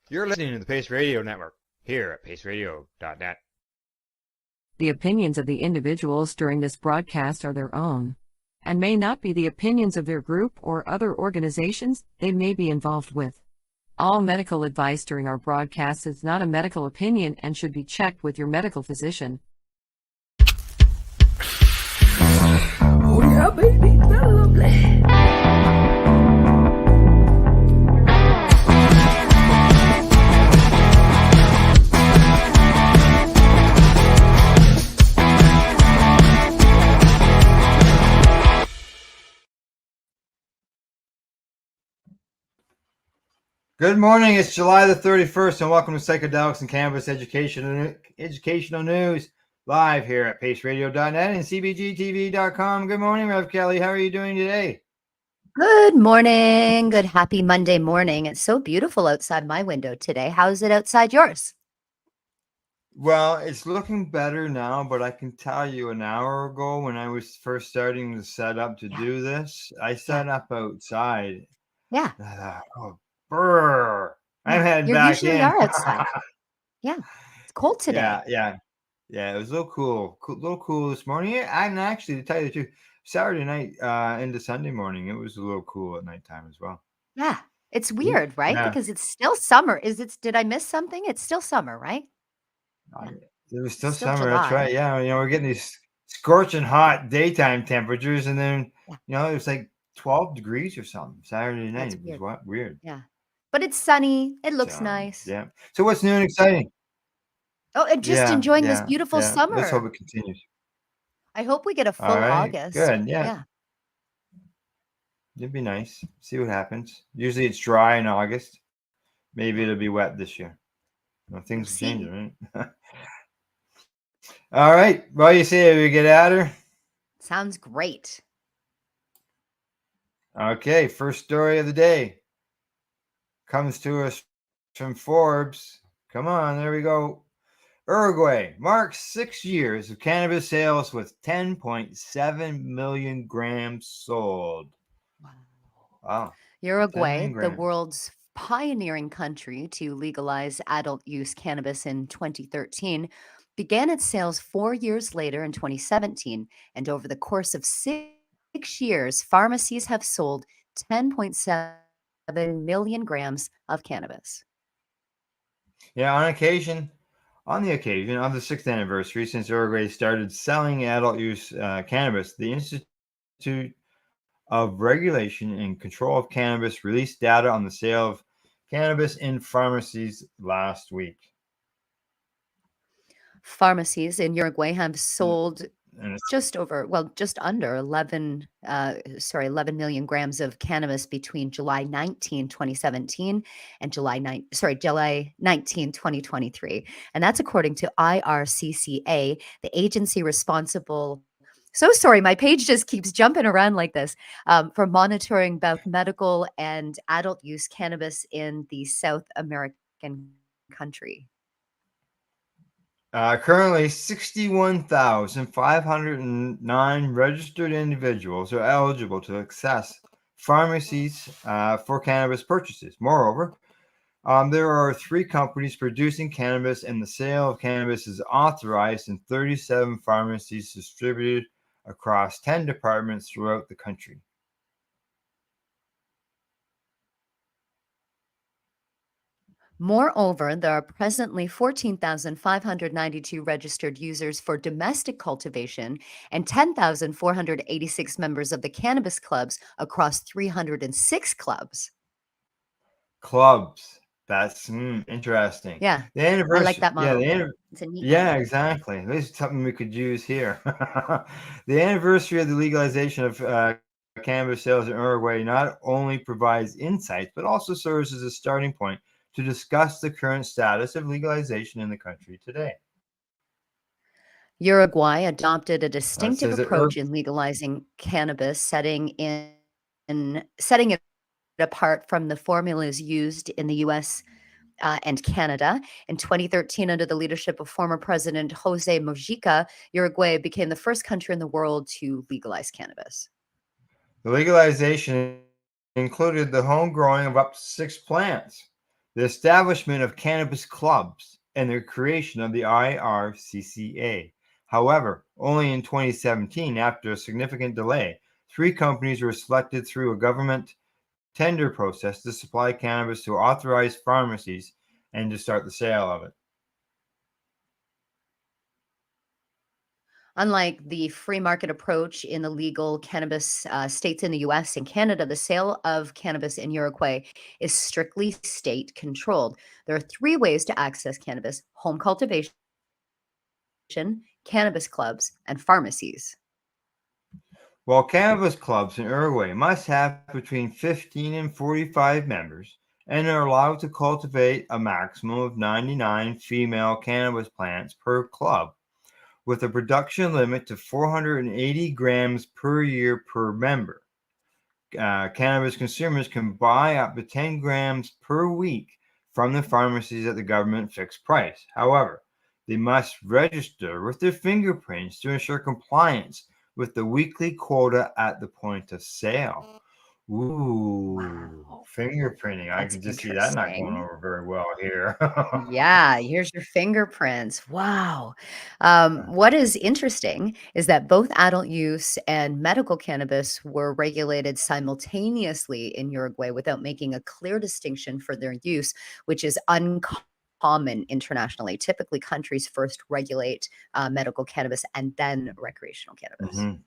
You're listening to the Pace Radio Network here at paceradio.net. The opinions of the individuals during this broadcast are their own and may not be the opinions of their group or other organizations they may be involved with. All medical advice during our broadcast is not a medical opinion and should be checked with your medical physician. Oh yeah, baby, that's lovely. Good morning. It's July the 31st, and welcome to Psychedelics and Cannabis Educational News, live here at paceradio.net and cbgtv.com. Good morning, Rev Kelly. How are you doing today? Good morning. Good happy Monday morning. It's so beautiful outside my window today. How's it outside yours? Well, it's looking better now, but I can tell you an hour ago when I was first starting to set up to do this, I set up outside. Yeah. Oh, brr. I'm heading You back usually in. are outside. Yeah. It's cold today. Yeah. It was a little cool this morning. I'm actually, to tell you the truth, Saturday night into Sunday morning, it was a little cool at nighttime as well. Yeah. It's weird, right? Yeah. Because it's still summer. Did I miss something? It's still summer, right? Yeah. It was still Still summer. That's July. right. Yeah. We're getting these scorching hot daytime temperatures, and then, it was like 12 degrees or something Saturday night. That's It was weird. Yeah. But it's sunny. It looks nice. Yeah. So what's new and exciting? Oh, and just enjoying this beautiful Let's summer. hope it continues. I hope we get a full All right. August. Good. Yeah. It'd be nice. See what happens. Usually it's dry in August. Maybe it'll be wet this year. Things are changing, right? All right. Well, you say we get at her? Sounds great. Okay. First story of the day comes to us from Forbes. Come on. There we go. Uruguay marks 6 years of cannabis sales with 10.7 million grams sold. Wow. Uruguay, the world's pioneering country to legalize adult use cannabis in 2013, began its sales 4 years later in 2017. And over the course of 6 years, pharmacies have sold 10.7 million grams of cannabis. Yeah, on the occasion of the 6th anniversary since Uruguay started selling adult use cannabis, the Institute of Regulation and Control of Cannabis released data on the sale of cannabis in pharmacies last week. Pharmacies in Uruguay have sold just under 11 million grams of cannabis between July 19, 2017 and July 19, 2023. And that's according to IRCCA, the agency responsible. So sorry, my page just keeps jumping around like this, for monitoring both medical and adult use cannabis in the South American country. Currently, 61,509 registered individuals are eligible to access pharmacies for cannabis purchases. Moreover, there are 3 companies producing cannabis, and the sale of cannabis is authorized in 37 pharmacies distributed across 10 departments throughout the country. Moreover, there are presently 14,592 registered users for domestic cultivation and 10,486 members of the cannabis clubs across 306 clubs. Clubs. That's interesting. Yeah, the anniversary. I like that model. Exactly. This is something we could use here. The anniversary of the legalization of cannabis sales in Uruguay not only provides insights, but also serves as a starting point to discuss the current status of legalization in the country today. Uruguay adopted a distinctive approach in legalizing cannabis, setting it apart from the formulas used in the U.S. And Canada. In 2013, under the leadership of former President Jose Mujica, Uruguay became the first country in the world to legalize cannabis. The legalization included the home growing of up to 6 plants. the establishment of cannabis clubs, and the creation of the IRCCA. However, only in 2017, after a significant delay, 3 companies were selected through a government tender process to supply cannabis to authorized pharmacies and to start the sale of it. Unlike the free market approach in the legal cannabis states in the US and Canada, the sale of cannabis in Uruguay is strictly state controlled. There are 3 ways to access cannabis: home cultivation, cannabis clubs, and pharmacies. While cannabis clubs in Uruguay must have between 15 and 45 members and are allowed to cultivate a maximum of 99 female cannabis plants per club, with a production limit to 480 grams per year per member. Cannabis consumers can buy up to 10 grams per week from the pharmacies at the government fixed price. However, they must register with their fingerprints to ensure compliance with the weekly quota at the point of sale. Ooh, Wow, fingerprinting. I that's can just see that not going interesting. over very well here. Yeah, here's your fingerprints. Wow. What is interesting is that both adult use and medical cannabis were regulated simultaneously in Uruguay without making a clear distinction for their use, which is uncommon internationally. Typically, countries first regulate medical cannabis and then recreational cannabis. Mhm.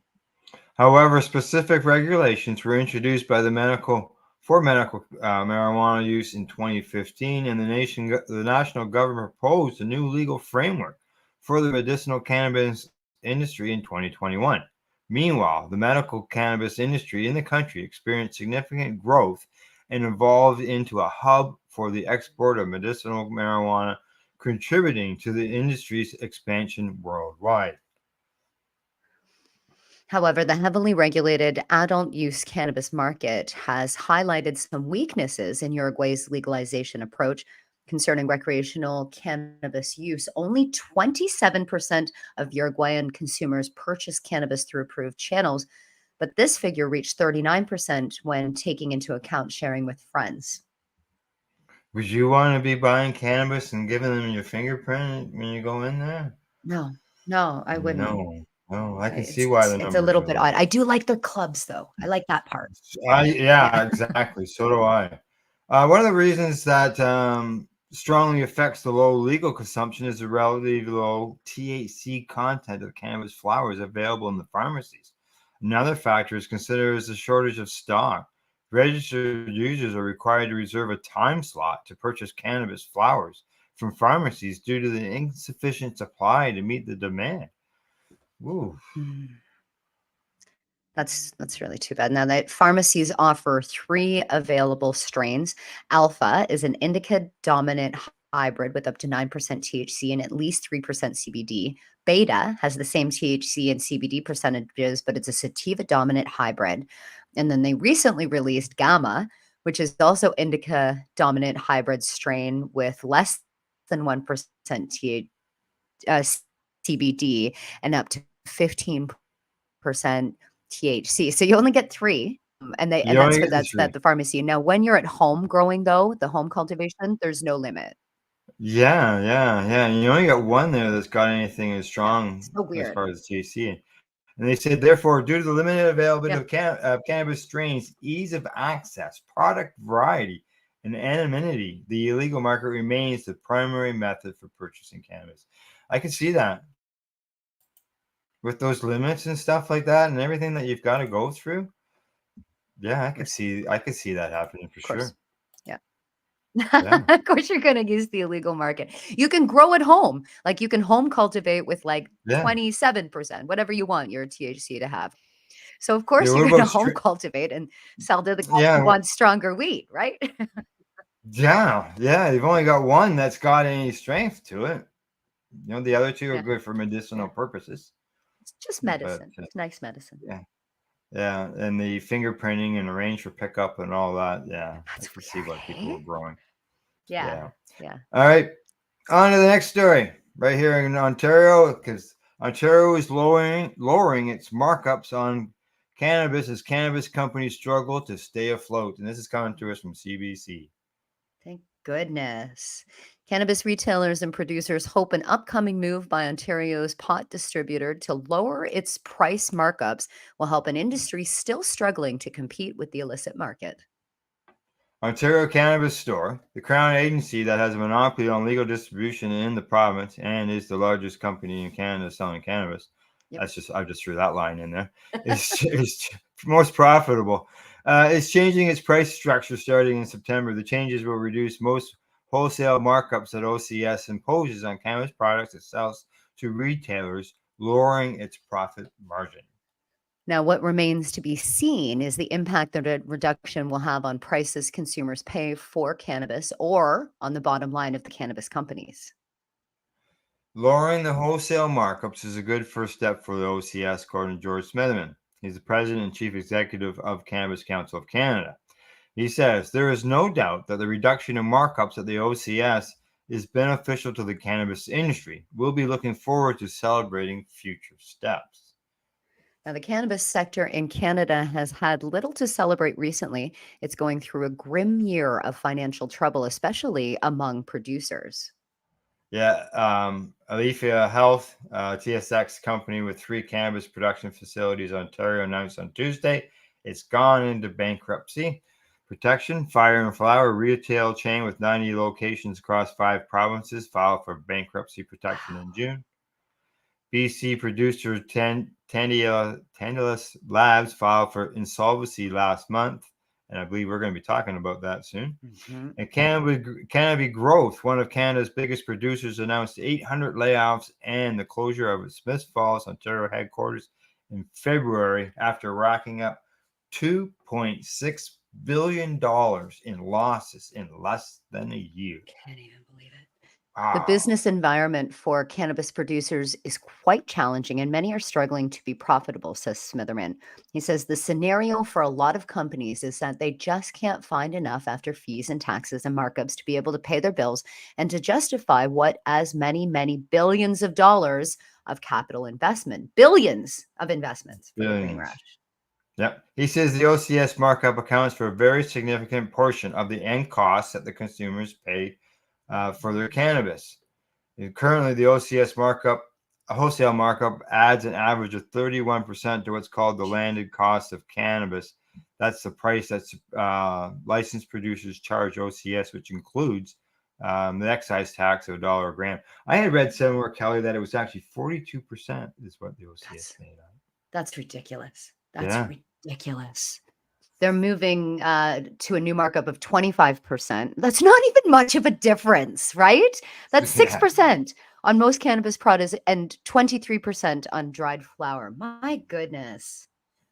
However, specific regulations were introduced by the medical marijuana use in 2015, and the national government proposed a new legal framework for the medicinal cannabis industry in 2021. Meanwhile, the medical cannabis industry in the country experienced significant growth and evolved into a hub for the export of medicinal marijuana, contributing to the industry's expansion worldwide. However, the heavily regulated adult use cannabis market has highlighted some weaknesses in Uruguay's legalization approach concerning recreational cannabis use. Only 27% of Uruguayan consumers purchase cannabis through approved channels, but this figure reached 39% when taking into account sharing with friends. Would you want to be buying cannabis and giving them your fingerprint when you go in there? No, no, I wouldn't. No, no, I can see It's why it's the it's a numbers little are bit low. odd. I do like their clubs though. I like that part. Yeah. Yeah, exactly. So do I. One of the reasons that strongly affects the low legal consumption is the relatively low THC content of cannabis flowers available in the pharmacies. Another factor is considered as the shortage of stock. Registered users are required to reserve a time slot to purchase cannabis flowers from pharmacies due to the insufficient supply to meet the demand. Ooh. Mm. That's really too bad. Now that pharmacies offer 3 available strains. Alpha is an indica dominant hybrid with up to 9% THC and at least 3% CBD. Beta has the same THC and CBD percentages, but it's a sativa dominant hybrid. And then they recently released Gamma, which is also indica dominant hybrid strain with less than 1% CBD and up to 15% THC. So you only get 3, and You that's only for get the that's three. at the pharmacy. Now, when you're at home growing though, the home cultivation, there's no limit. Yeah, yeah, yeah. And you only got one there that's got anything as Yeah, strong so as weird. far as THC. And they said, therefore, due to the limited availability Yeah, of cannabis strains, ease of access, product variety, and anonymity, the illegal market remains the primary method for purchasing cannabis. I can see that with those limits and stuff like that, and everything that you've got to go through. Yeah, of course, I could see that happening for of course. sure. Yeah. Yeah, Of course, you're gonna use the illegal market. You can grow at home. Like, you can home cultivate with, like, yeah, 27%, whatever you want your THC to have. So, of yeah. course, What you're gonna about home cultivate and sell to the guy who yeah, wants stronger weed, right? yeah, yeah. You've only got one that's got any strength to it. You know, the other two are Yeah, good for medicinal yeah. purposes. It's just But medicine. It's nice medicine. yeah, yeah, and the fingerprinting and the range for pickup and all that. Yeah, I That's can see weird, why people hey? were growing. Yeah, Yeah. yeah. All right, on to the next story. Right here in Ontario, because Ontario is lowering its markups on cannabis as cannabis companies struggle to stay afloat. And this is coming to us from CBC. Thank goodness. Cannabis retailers and producers hope an upcoming move by Ontario's pot distributor to lower its price markups will help an industry still struggling to compete with the illicit market. Ontario Cannabis Store, the Crown agency that has a monopoly on legal distribution in the province and is the largest company in Canada selling cannabis. Yep. I just threw that line in there. It's most profitable. It's changing its price structure starting in September. The changes will reduce most wholesale markups that OCS imposes on cannabis products it sells to retailers, lowering its profit margin. Now, what remains to be seen is the impact that a reduction will have on prices consumers pay for cannabis or on the bottom line of the cannabis companies. Lowering the wholesale markups is a good first step for the OCS, according to George Smitherman. He's the president and chief executive of Cannabis Council of Canada. He says, there is no doubt that the reduction in markups at the OCS is beneficial to the cannabis industry. We'll be looking forward to celebrating future steps. Now, the cannabis sector in Canada has had little to celebrate recently. It's going through a grim year of financial trouble, especially among producers. Yeah, Aleafia Health, TSX company with 3 cannabis production facilities in Ontario, announced on Tuesday it's gone into bankruptcy. Protection, Fire and Flower retail chain with 90 locations across 5 provinces filed for bankruptcy protection in June. BC producer Tantalus Labs filed for insolvency last month, and I believe we're going to be talking about that soon. Mhm. And Canopy Growth, one of Canada's biggest producers, announced 800 layoffs and the closure of its Smith Falls, Ontario headquarters in February after racking up $2.6 billion in losses in less than a year. Can't even believe it. The Wow. business environment for cannabis producers is quite challenging, and many are struggling to be profitable, says Smitherman. He says the scenario for a lot of companies is that they just can't find enough after fees and taxes and markups to be able to pay their bills and to justify what as many, many billions of dollars of capital investment, billions of investments for the green Billions. rush. Yep. He says the OCS markup accounts for a very significant portion of the end costs that the consumers pay for their cannabis. Currently, the OCS markup, a wholesale markup, adds an average of 31% to what's called the landed cost of cannabis. That's the price that licensed producers charge OCS, which includes the excise tax of $1 a gram. I had read somewhere, Kelly, that it was actually 42% is what the OCS made on. That's ridiculous. That's Yeah. ridiculous. They're moving to a new markup of 25%. That's not even much of a difference, right? That's Yeah. 6% on most cannabis products and 23% on dried flower. My goodness.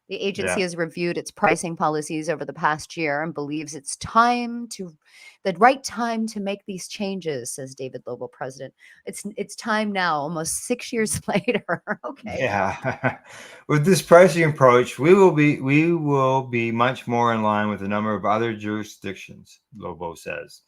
The agency Yeah. has reviewed its pricing policies over the past year and believes it's the right time to make these changes, says David Lobo, president. It's time now, almost 6 years later. Okay. Yeah. With this pricing approach, we will be much more in line with a number of other jurisdictions, Lobo says.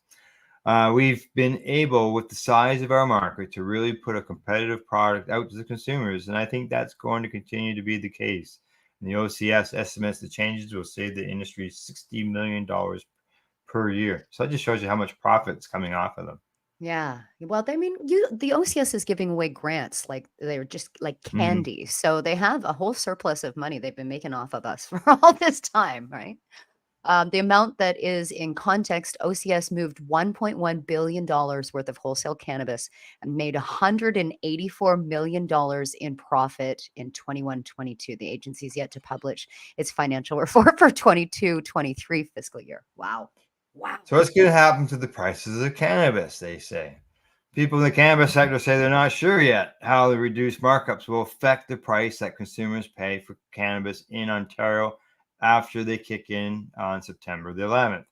We've been able, with the size of our market, to really put a competitive product out to the consumers, and I think that's going to continue to be the case. And the OCS estimates the changes will save the industry $60 million per year. So that just shows you how much profit's coming off of them. Yeah. Well, I mean, the OCS is giving away grants like they're just like Mhm. candy. So they have a whole surplus of money they've been making off of us for all this time, right? The amount that is in context, OCS moved $1.1 billion worth of wholesale cannabis and made $184 million in profit in 21-22. The agency is yet to publish its financial report for 22-23 fiscal year. Wow. Wow. So what's going to happen to the prices of cannabis, they say? People in the cannabis sector say they're not sure yet how the reduced markups will affect the price that consumers pay for cannabis in Ontario after they kick in on September the 11th.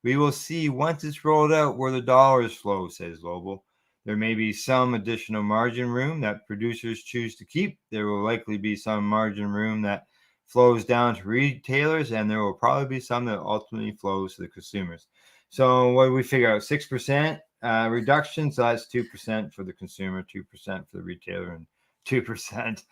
We will see once it's rolled out where the dollars flow, says Lobel. There may be some additional margin room that producers choose to keep. There will likely be some margin room that flows down to retailers, and there will probably be some that ultimately flows to the consumers. So what do we figure out? 6% reduction. So that's 2% for the consumer, 2% for the retailer, and 2%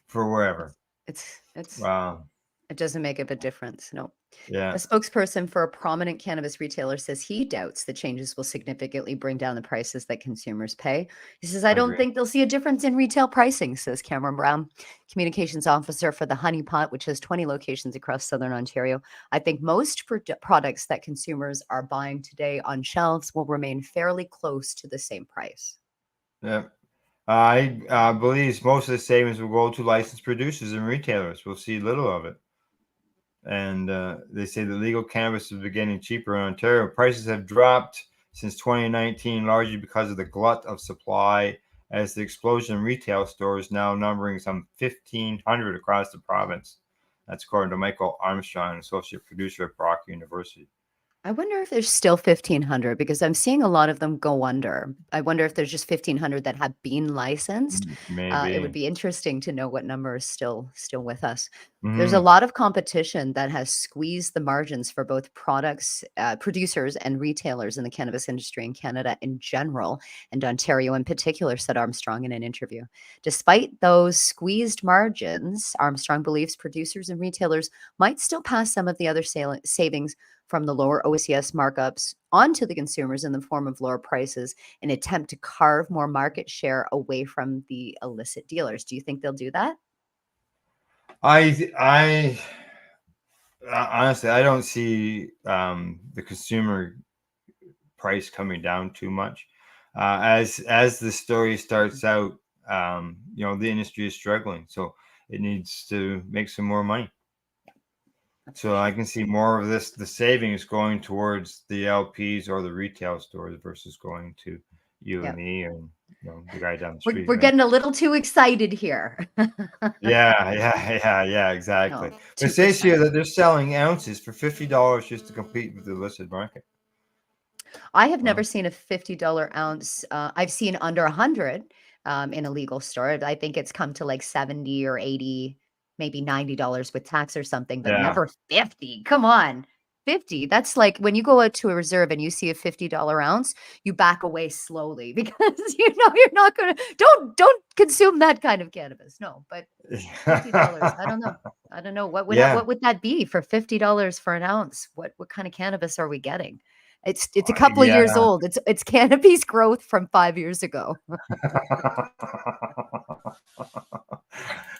for wherever. It's Wow. it doesn't make a big difference. No. Yeah, A spokesperson for a prominent cannabis retailer says he doubts the changes will significantly bring down the prices that consumers pay. He says, I I don't agree. think they'll see a difference in retail pricing, says Cameron Brown, communications officer for the Honey Pot, which has 20 locations across Southern Ontario. I think most products that consumers are buying today on shelves will remain fairly close to the same price. Yeah. I believe most of the savings will go to licensed producers and retailers. We'll see little of it. And they say that legal cannabis is getting cheaper in Ontario. Prices have dropped since 2019, largely because of the glut of supply, as the explosion in retail stores now numbering some 1,500 across the province. That's according to Michael Armstrong, associate producer at Brock University. I wonder if there's still 1,500 because I'm seeing a lot of them go under. I wonder if there's just 1,500 that have been licensed. It would Maybe. be interesting to know what number is still with us. There's a Hmm. lot of competition that has squeezed the margins for both products, producers and retailers in the cannabis industry in Canada in general, and Ontario in particular, said Armstrong in an interview. Despite those squeezed margins, Armstrong believes producers and retailers might still pass some of the other savings from the lower OCS markups onto the consumers in the form of lower prices in an attempt to carve more market share away from the illicit dealers. Do you think they'll do that? I honestly, I don't see the consumer price coming down too much. As the story starts out, the industry is struggling, so it needs to make some more money. So I can see more of the savings going towards the LPs or the retail stores versus going to you Yeah. and me and the guy down the We're, street, we're right? getting a little too excited here. Yeah, exactly. No, It says here 2%. that they're selling ounces for $50 just to compete with the illicit market. I have never Well, seen a $50 ounce. I've seen under 100 in a legal store. I think it's come to like 70 or 80, maybe $90 with tax or something, but yeah. never 50. Come on. 50. That's like when you go out to a reserve and you see a $50 ounce, you back away slowly because you know you're not gonna don't consume that kind of cannabis. No, but $50. I don't know. I don't know. Yeah. What would that be for $50 for an ounce? What kind of cannabis are we getting? It's a Uh, couple of years yeah. old. It's cannabis growth from 5 years ago.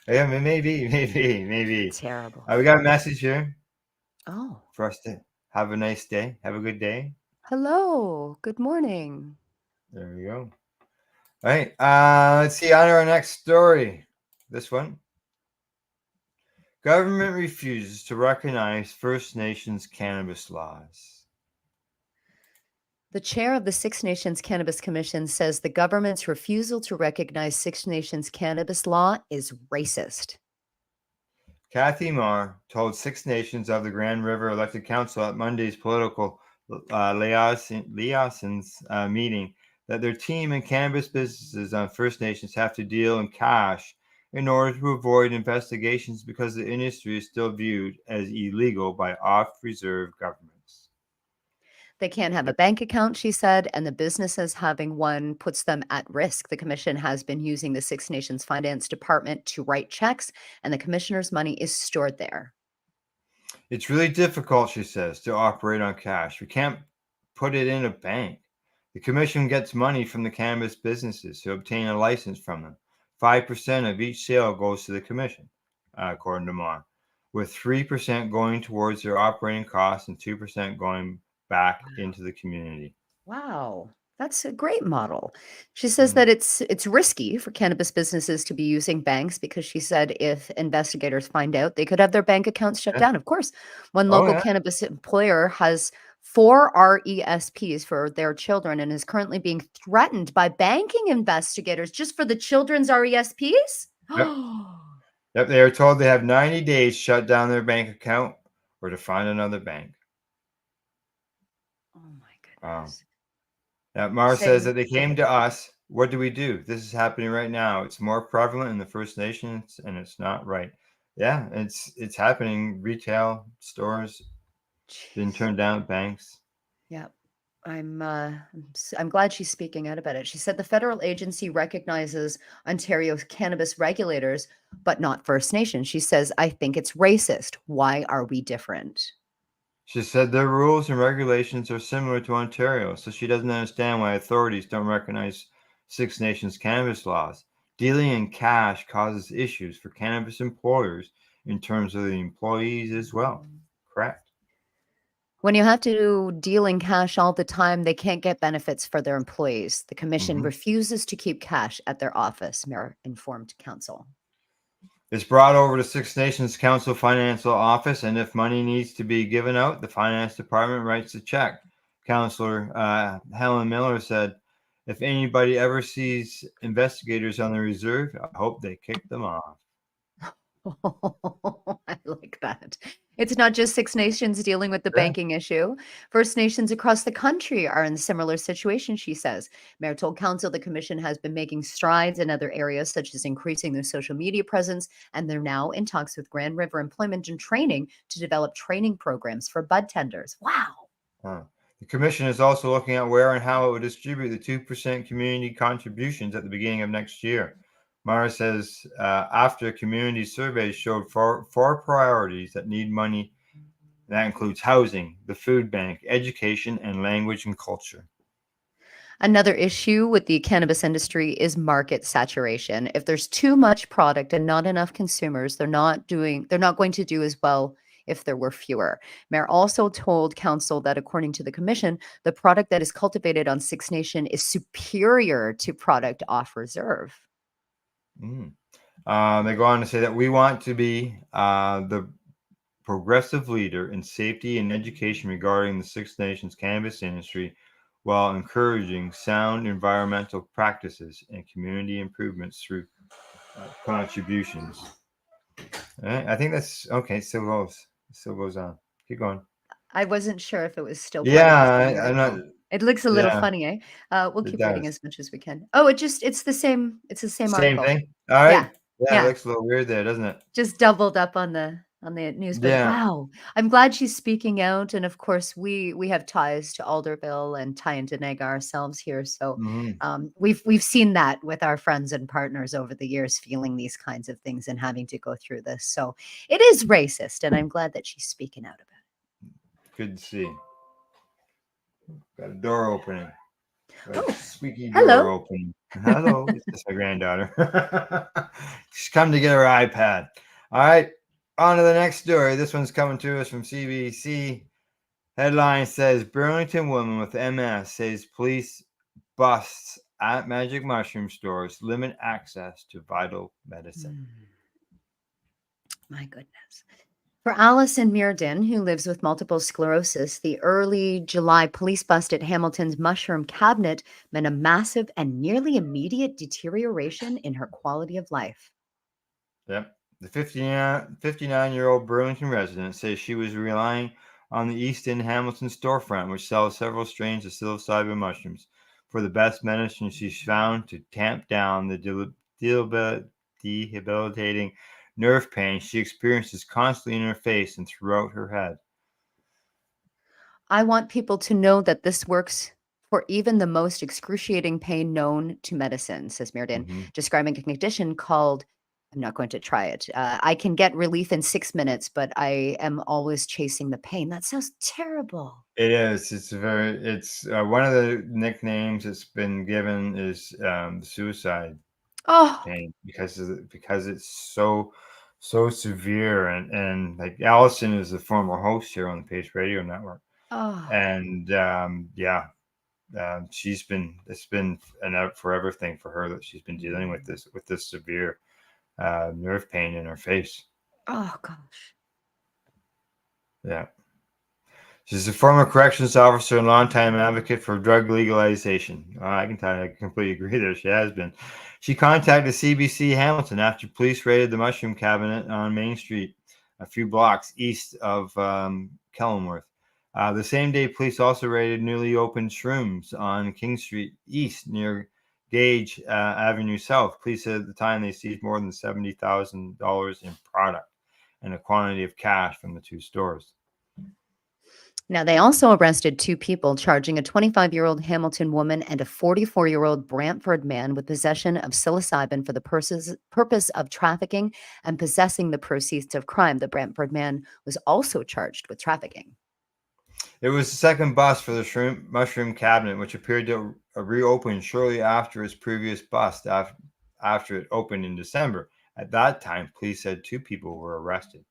Yeah, maybe. Terrible. We got a message here Oh, for us to have a nice day. Have a good day. hello. Good morning. There we go. All right. Let's see. On to our next story. This one. Government refuses to recognize First Nations cannabis laws. The chair of the Six Nations Cannabis Commission says the government's refusal to recognize Six Nations cannabis law is racist. Kathy Marr told Six Nations of the Grand River elected council at Monday's political liaisons meeting that their team and cannabis businesses on First Nations have to deal in cash in order to avoid investigations because the industry is still viewed as illegal by off-reserve governments. They can't have a bank account, she said, and the businesses having one puts them at risk. The commission has been using the Six Nations Finance Department to write checks, and the commissioner's money is stored there. It's really difficult, she says, to operate on cash. We can't put it in a bank. The commission gets money from the cannabis businesses to obtain a license from them. 5% of each sale goes to the commission, according to Marr, with 3% going towards their operating costs and 2% going back into the community. Wow, that's a great model. She says Mm. that it's risky for cannabis businesses to be using banks because she said if investigators find out, they could have their bank accounts shut Yeah. down. Of course, one Oh, local yeah. cannabis employer has 4 RESPs for their children and is currently being threatened by banking investigators just for the children's RESPs? Yep. Oh Yep. They are told they have 90 days to shut down their bank account or to find another bank. my Wow. goodness. Marr says Saying that they came to us. What do we do? This is happening right now. It's more prevalent in the First Nations, and it's not right. Yeah, it's happening. Retail stores being jeez. turned down, banks. Yeah. I'm glad she's speaking out about it. She said the federal agency recognizes Ontario's cannabis regulators, but not First Nations. She says, I think it's racist. Why are we different? She said their rules and regulations are similar to Ontario, so she doesn't understand why authorities don't recognize Six Nations cannabis laws. Dealing in cash causes issues for cannabis employers in terms of the employees as well. Correct. When you have to deal in cash all the time, they can't get benefits for their employees. The commission Mhm. refuses to keep cash at their office, Mayor informed council. It's brought over to Six Nations Council Financial Office, and if money needs to be given out, the Finance Department writes a check. Councillor Helen Miller said, if anybody ever sees investigators on the reserve, I hope they kick them off. I like that. It's not just Six Nations dealing with the Yeah. banking issue. First Nations across the country are in a similar situation, she says. Mayor told council the commission has been making strides in other areas, such as increasing their social media presence, and they're now in talks with Grand River Employment and Training to develop training programs for bud tenders. Wow. Huh. The commission is also looking at where and how it would distribute the 2% community contributions at the beginning of next year. Mara says after community surveys showed four priorities that need money. That includes housing, the food bank, education, and language and culture. Another issue with the cannabis industry is market saturation. If there's too much product and not enough consumers, they're not going to do as well if there were fewer. Mayor also told council that according to the commission, the product that is cultivated on Six Nation is superior to product off reserve. Mm. They go on to say that we want to be the progressive leader in safety and education regarding the Six Nations cannabis industry while encouraging sound environmental practices and community improvements through contributions. All right, I think that's okay. Still goes on. Keep going. I wasn't sure if it was still part of Yeah, the same I'm not. article. It looks a little Yeah, funny, eh? We'll it keep reading does. as much as we can. Oh, it's the same Same article. thing. All Yeah. right. Yeah, it Yeah. looks a little weird there, doesn't it? Just doubled up on the news, but Yeah. wow, I'm glad she's speaking out, and of course, we have ties to Alderville and Tyendinaga ourselves here, so, Mhm. we've seen that with our friends and partners over the years, feeling these kinds of things and having to go through this, so it is racist, and I'm glad that she's speaking out about it. Good to see. Got a door opening. Got a Oh, squeaky door hello. opening. Hello, it's just my granddaughter. She's come to get her iPad. All right, on to the next story. This one's coming to us from CBC. Headline says Burlington woman with MS says police busts at magic mushroom stores limit access to vital medicine. My goodness. For Allison Mearden, who lives with multiple sclerosis, the early July police bust at Hamilton's mushroom cabinet meant a massive and nearly immediate deterioration in her quality of life. Yep. The 59-year-old Burlington resident says she was relying on the East End Hamilton storefront, which sells several strains of psilocybin mushrooms, for the best medicine she's found to tamp down the debilitating nerve pain she experiences constantly in her face and throughout her head. I want people to know that this works for even the most excruciating pain known to medicine, says Mearden, Mm-hmm. describing a condition called, I'm not going to try it. I can get relief in 6 minutes, but I am always chasing the pain. That sounds terrible. It is. It's one of the nicknames it's been given is suicide Oh, pain because it's so severe and like Allison is the former host here on the Pace Radio Network oh. and it's been an forever thing for her that she's been dealing with this severe nerve pain in her face. Oh gosh. Yeah. She's a former corrections officer and longtime advocate for drug legalization. I can tell you, I completely agree there. She has been. She contacted CBC Hamilton after police raided the mushroom cabinet on Main Street, a few blocks east of Kellenworth. The same day, police also raided newly opened shrooms on King Street East near Gage Avenue South. Police said at the time they seized more than $70,000 in product and a quantity of cash from the two stores. Now, they also arrested two people, charging a 25-year-old Hamilton woman and a 44-year-old Brantford man with possession of psilocybin for the purpose of trafficking and possessing the proceeds of crime. The Brantford man was also charged with trafficking. It was the second bust for the shrimp mushroom cabinet, which appeared to reopen shortly after its previous bust after it opened in December. At that time, police said 2 people were arrested.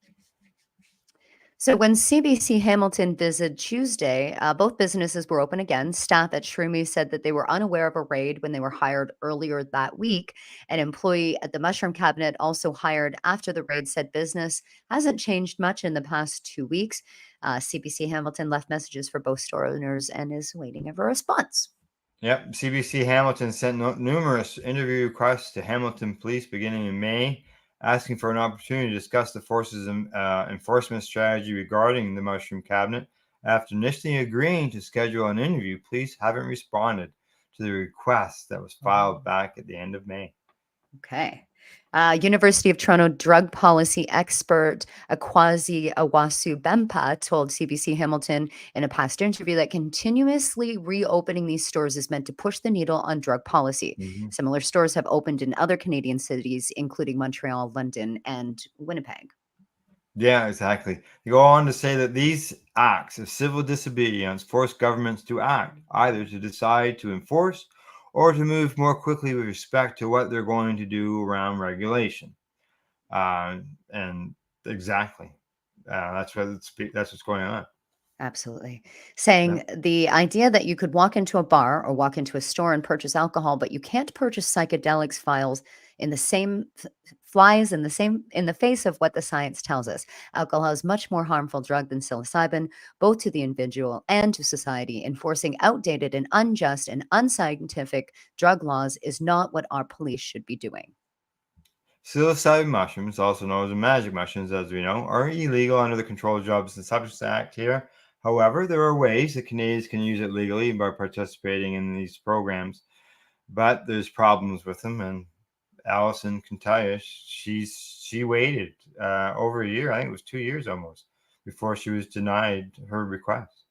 So when CBC Hamilton visited Tuesday, both businesses were open again. Staff at Shroomy said that they were unaware of a raid when they were hired earlier that week. An employee at the Mushroom Cabinet, also hired after the raid, said business hasn't changed much in the past 2 weeks. CBC Hamilton left messages for both store owners and is waiting of a response. Yep, CBC Hamilton sent numerous interview requests to Hamilton police beginning in May, asking for an opportunity to discuss the force's enforcement strategy regarding the mushroom cabinet. After initially agreeing to schedule an interview, police haven't responded to the request that was filed back at the end of May. Okay. University of Toronto drug policy expert Akwazi Awasu Bempa told CBC Hamilton in a past interview that continuously reopening these stores is meant to push the needle on drug policy. Mhm. Similar stores have opened in other Canadian cities, including Montreal, London, and Winnipeg. Yeah, exactly. They go on to say that these acts of civil disobedience force governments to act, either to decide to enforce or to move more quickly with respect to what they're going to do around regulation. And exactly, that's what's going on. Absolutely. Yeah. Saying the idea that you could walk into a bar or walk into a store and purchase alcohol, but you can't purchase psychedelics files in the same flies in the face of what the science tells us. Alcohol is much more harmful drug than psilocybin, both to the individual and to society. Enforcing outdated and unjust and unscientific drug laws is not what our police should be doing. Psilocybin mushrooms, also known as magic mushrooms, as we know, are illegal under the Controlled Drugs and Substances Act here. However, there are ways that Canadians can use it legally by participating in these programs, but there's problems with them. And Allison can tell you, she waited over a year. I think it was 2 years almost before she was denied her request.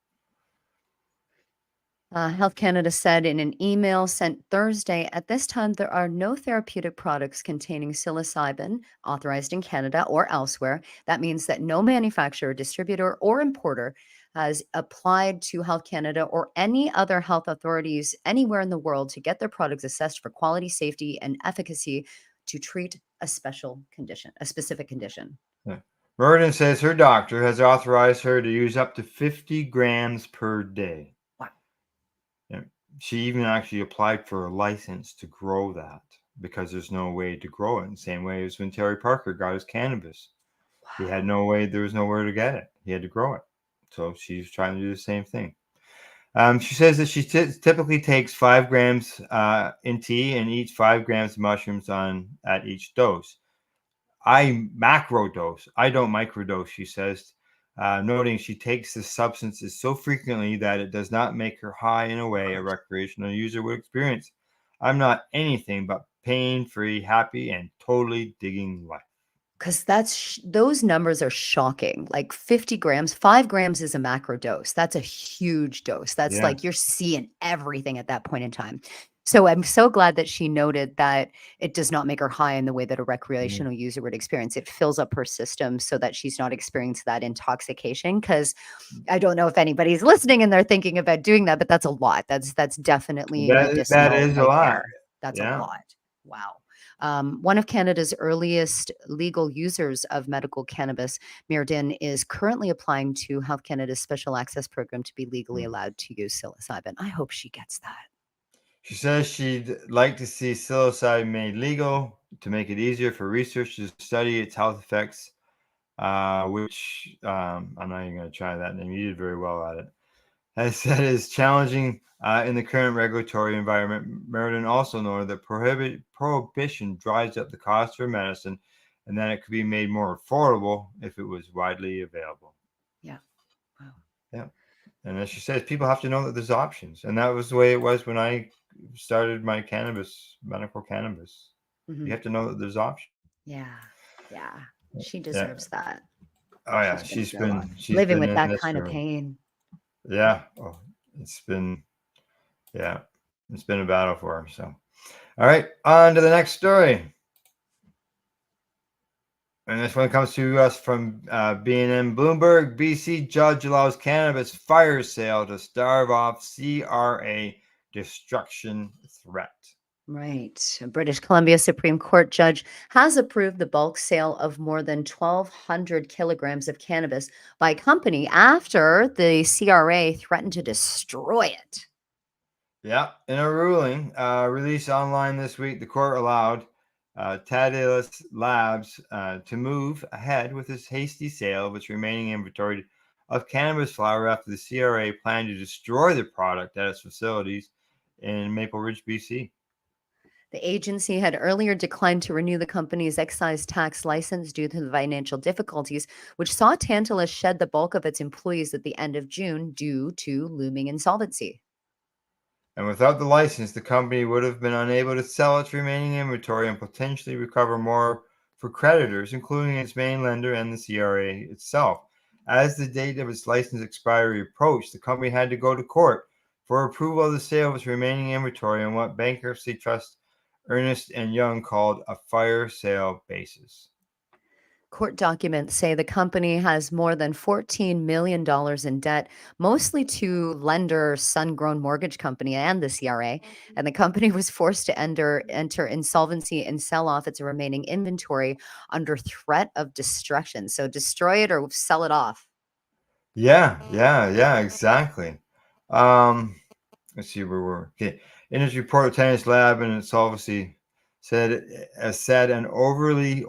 Health Canada said in an email sent Thursday, at this time, there are no therapeutic products containing psilocybin authorized in Canada or elsewhere. That means that no manufacturer, distributor, or importer has applied to Health Canada or any other health authorities anywhere in the world to get their products assessed for quality, safety, and efficacy to treat a specific condition. Yeah. Meriden says her doctor has authorized her to use up to 50 grams per day. Wow. Yeah. She even actually applied for a license to grow that because there's no way to grow it in the same way as when Terry Parker got his cannabis. He had no way, there was nowhere to get it. He had to grow it. So she's trying to do the same thing. She says that she typically takes 5 grams in tea and eats 5 grams of mushrooms at each dose. I macro dose. I don't microdose, she says, noting she takes the substances so frequently that it does not make her high in a way a recreational user would experience. I'm not anything but pain-free, happy, and totally digging life. Because those numbers are shocking. Like 50 grams, 5 grams is a macro dose. That's a huge dose. That's Yeah. like you're seeing everything at that point in time. So I'm so glad that she noted that it does not make her high in the way that a recreational user would experience. It fills up her system so that she's not experiencing that intoxication. Because I don't know if anybody's listening and they're thinking about doing that, but that's a lot. That's definitely That medicinal is a right lot. there. That's a Yeah. lot. Wow. One of Canada's earliest legal users of medical cannabis, Mirrodin, is currently applying to Health Canada's special access program to be legally allowed to use psilocybin. I hope she gets that. She says she'd like to see psilocybin made legal to make it easier for research to study its health effects, which I'm not even going to try that name. You did very well at it. As said, is challenging in the current regulatory environment. Meriden also noted that prohibition drives up the cost for medicine and that it could be made more affordable if it was widely available. Yeah. Wow. Yeah. And as she says, people have to know that there's options. And that was the way it was when I started my medical cannabis. You have to know that there's options. Yeah. Yeah. She deserves that. Oh yeah, she's she's been been living with in that this kind of for- pain. Yeah. Oh, it's been a battle for her. So, all right, on to the next story. And this one comes to us from B&M Bloomberg. BC judge allows cannabis fire sale to starve off CRA destruction threat. Right. A British Columbia Supreme Court judge has approved the bulk sale of more than 1,200 kilograms of cannabis by a company after the CRA threatened to destroy it. Yeah. In a ruling released online this week, the court allowed Psychedelics Labs to move ahead with its hasty sale of its remaining inventory of cannabis flower after the CRA planned to destroy the product at its facilities in Maple Ridge, BC. The agency had earlier declined to renew the company's excise tax license due to the financial difficulties, which saw Tantalus shed the bulk of its employees at the end of June due to looming insolvency. And without the license, the company would have been unable to sell its remaining inventory and potentially recover more for creditors, including its main lender and the CRA itself. As the date of its license expiry approached, the company had to go to court for approval of the sale of its remaining inventory on what bankruptcy trust Ernst & Young called a fire sale basis. Court documents say the company has more than $14 million in debt, mostly to lender Sun-Grown Mortgage Company and the CRA, and the company was forced to enter insolvency and sell off its remaining inventory under threat of destruction. So destroy it or sell it off. Yeah, exactly. Let's see where we're. Okay. In his report, Tennis Lab and Insolvency said an orderly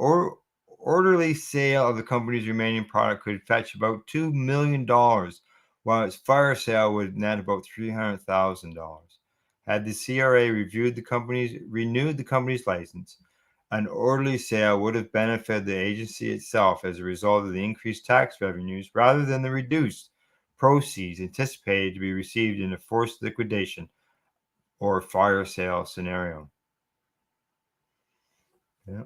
sale of the company's remaining product could fetch about $2 million, while its fire sale would net about $300,000. Had the CRA renewed the company's license, an orderly sale would have benefited the agency itself as a result of the increased tax revenues rather than the reduced proceeds anticipated to be received in a forced liquidation or fire sale scenario. Yeah.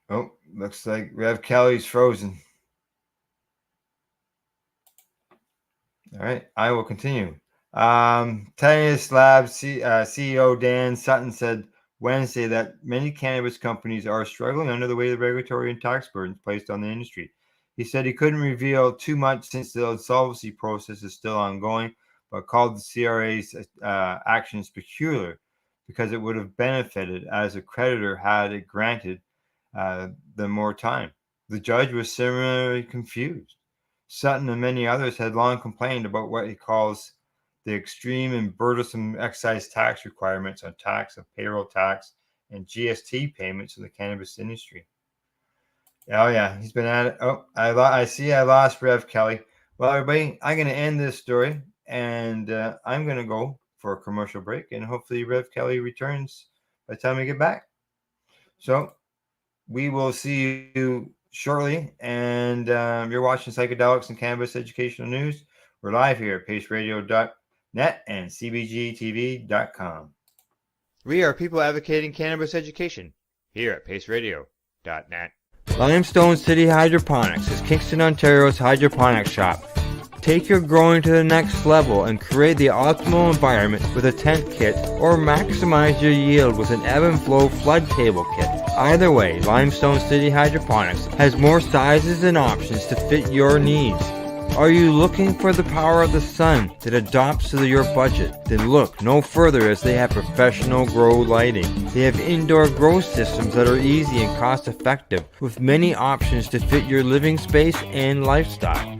Oh, looks like Rev Kelly's frozen. All right, I will continue. Tennis Labs CEO Dan Sutton said Wednesday that many cannabis companies are struggling under the weight of regulatory and tax burdens placed on the industry. He said he couldn't reveal too much since the insolvency process is still ongoing, but called the CRA's actions peculiar because it would have benefited as a creditor had it granted them more time. The judge was similarly confused. Sutton and many others had long complained about what he calls the extreme and burdensome excise tax requirements on tax of payroll tax and GST payments in the cannabis industry. Oh yeah, he's been at it. Oh, I see I lost Rev Kelly. Well, everybody, I'm going to end this story, and I'm going to go for a commercial break, and hopefully Rev Kelly returns by the time we get back. So we will see you shortly, and you're watching Psychedelics and Cannabis Educational News. We're live here at paceradio.net and cbgtv.com. We are people advocating cannabis education here at paceradio.net. Limestone City Hydroponics is Kingston, Ontario's hydroponics shop. Take your growing to the next level and create the optimal environment with a tent kit, or maximize your yield with an ebb and flow flood table kit. Either way, Limestone City Hydroponics has more sizes and options to fit your needs. Are you looking for the power of the sun that adapts to your budget? Then look no further, as they have professional grow lighting. They have indoor grow systems that are easy and cost effective, with many options to fit your living space and lifestyle.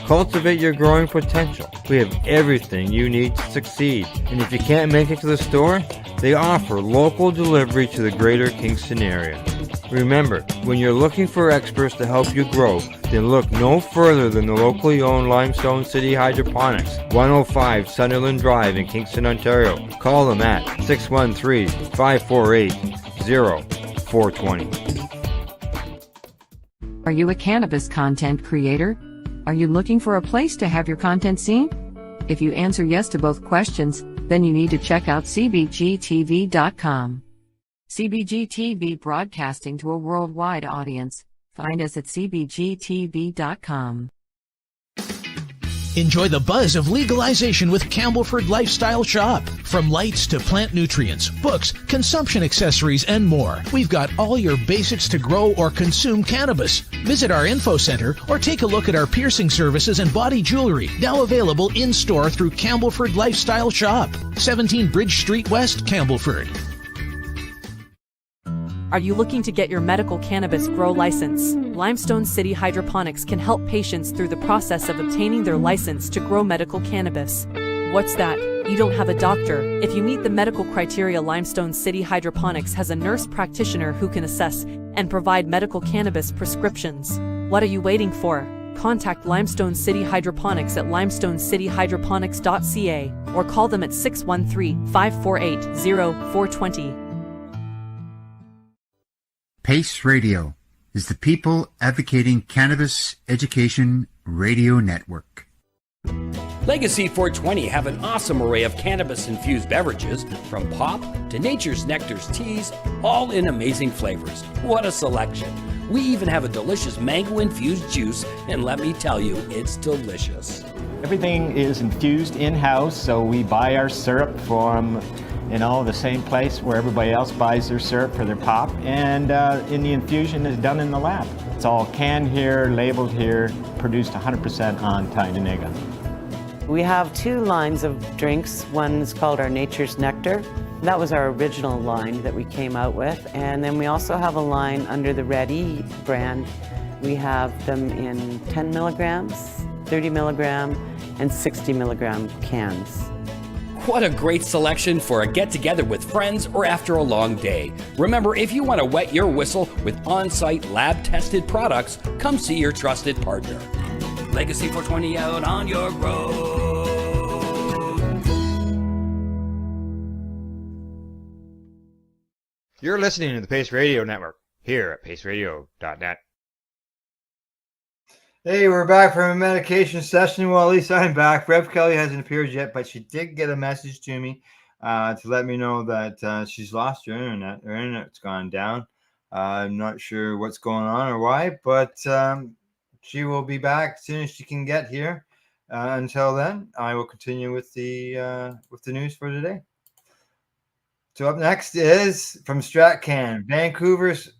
Cultivate your growing potential. We have everything you need to succeed. And if you can't make it to the store, they offer local delivery to the greater Kingston area. Remember, when you're looking for experts to help you grow, then look no further than the locally owned Limestone City Hydroponics, 105 Sunderland Drive in Kingston, Ontario. Call them at 613-548-0420. Are you a cannabis content creator? Are you looking for a place to have your content seen? If you answer yes to both questions, then you need to check out cbgtv.com. CBGTV, broadcasting to a worldwide audience. Find us at cbgtv.com. Enjoy the buzz of legalization with Campbellford Lifestyle Shop. From lights to plant nutrients, books, consumption accessories, and more, we've got all your basics to grow or consume cannabis. Visit our info center or take a look at our piercing services and body jewelry, now available in-store through Campbellford Lifestyle Shop, 17 Bridge Street West, Campbellford. Are you looking to get your medical cannabis grow license? Limestone City Hydroponics can help patients through the process of obtaining their license to grow medical cannabis. What's that? You don't have a doctor. If you meet the medical criteria, Limestone City Hydroponics has a nurse practitioner who can assess and provide medical cannabis prescriptions. What are you waiting for? Contact Limestone City Hydroponics at limestonecityhydroponics.ca or call them at 613-548-0420. PACE Radio is the People Advocating Cannabis Education Radio Network. Legacy 420 have an awesome array of cannabis-infused beverages, from pop to Nature's Nectar's teas, all in amazing flavors. What a selection! We even have a delicious mango-infused juice, and let me tell you, it's delicious. Everything is infused in-house, so we buy our syrup from the same place where everybody else buys their syrup for their pop, and the infusion is done in the lab. It's all canned here, labeled here, produced 100% on Tyndonega. We have two lines of drinks. One is called our Nature's Nectar. That was our original line that we came out with, and then we also have a line under the Red E brand. We have them in 10 milligrams, 30 milligram, and 60 milligram cans. What a great selection for a get-together with friends or after a long day. Remember, if you want to wet your whistle with on-site lab-tested products, come see your trusted partner. Legacy 420 out on your road. You're listening to the Pace Radio Network here at paceradio.net. Hey, we're back from a medication session. Well, at least I'm back. Rev Kelly hasn't appeared yet, but she did get a message to me to let me know that she's lost her internet. Her internet's gone down. I'm not sure what's going on or why, but she will be back as soon as she can get here. Until then, I will continue with the news for today. So up next is from StratCan, Vancouver's.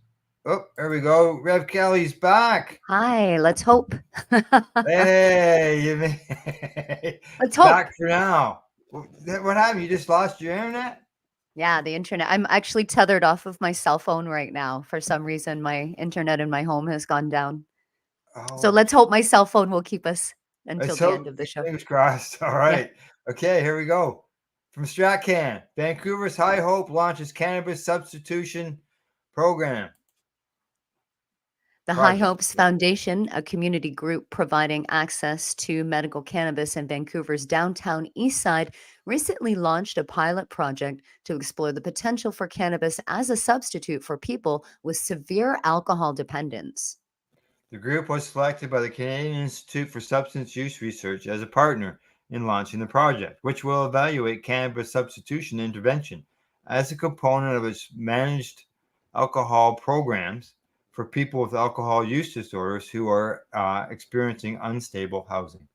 Oh, there we go. Rev Kelly's back. Hi, let's hope. Hey, Let's hope. Back for now. What happened? You just lost your internet? Yeah, the internet. I'm actually tethered off of my cell phone right now. For some reason, my internet in my home has gone down. So let's hope my cell phone will keep us until the end of the show. Fingers crossed. All right. Yeah. Okay, here we go. From StratCan, Vancouver's High Hope launches cannabis substitution program. The High Hopes Foundation, a community group providing access to medical cannabis in Vancouver's downtown east side, recently launched a pilot project to explore the potential for cannabis as a substitute for people with severe alcohol dependence. The group was selected by the Canadian Institute for Substance Use Research as a partner in launching the project, which will evaluate cannabis substitution intervention as a component of its managed alcohol programs for people with alcohol use disorders who are experiencing unstable housing.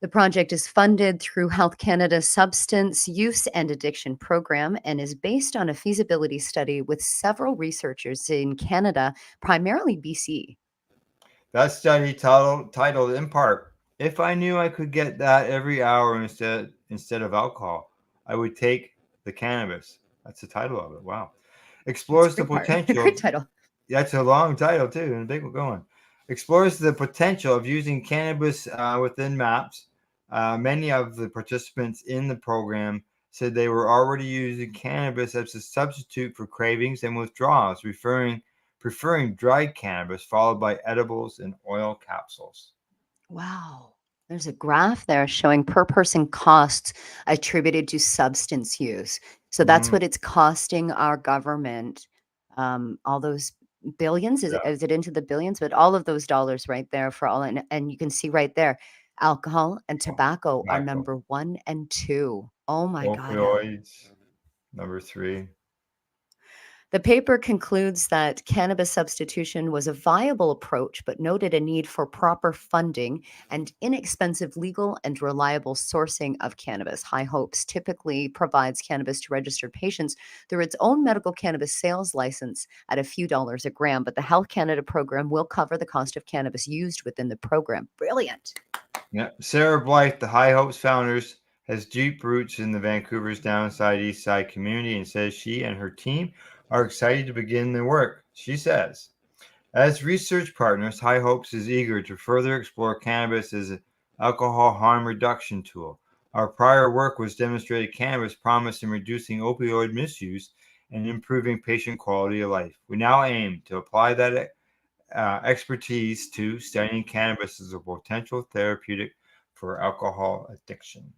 The project is funded through Health Canada's Substance Use and Addiction Program and is based on a feasibility study with several researchers in Canada, primarily BC. That study titled in part, "If I knew I could get that every hour instead of alcohol, I would take the cannabis." That's the title of it. Wow. Explores the potential. Great title. That's a long title too, and a big one going. Explores the potential of using cannabis within MAPS. Many of the participants in the program said they were already using cannabis as a substitute for cravings and withdrawals, preferring dried cannabis followed by edibles and oil capsules. Wow. There's a graph there showing per person costs attributed to substance use. So that's what it's costing our government. All those billions, is it into the billions? But all of those dollars right there for all, and you can see right there, alcohol and tobacco are number 1 and 2. Oh my God. Opioids, number 3. The paper concludes that cannabis substitution was a viable approach, but noted a need for proper funding and inexpensive legal and reliable sourcing of cannabis. High Hopes typically provides cannabis to registered patients through its own medical cannabis sales license at a few dollars a gram, but the Health Canada program will cover the cost of cannabis used within the program. Brilliant. Yeah. Sarah Blythe, the High Hopes founders, has deep roots in the Vancouver's downside east side community and says she and her team are excited to begin the work. She says, as research partners, High Hopes is eager to further explore cannabis as an alcohol harm reduction tool. Our prior work was demonstrated cannabis promise in reducing opioid misuse and improving patient quality of life. We now aim to apply that expertise to studying cannabis as a potential therapeutic for alcohol addiction.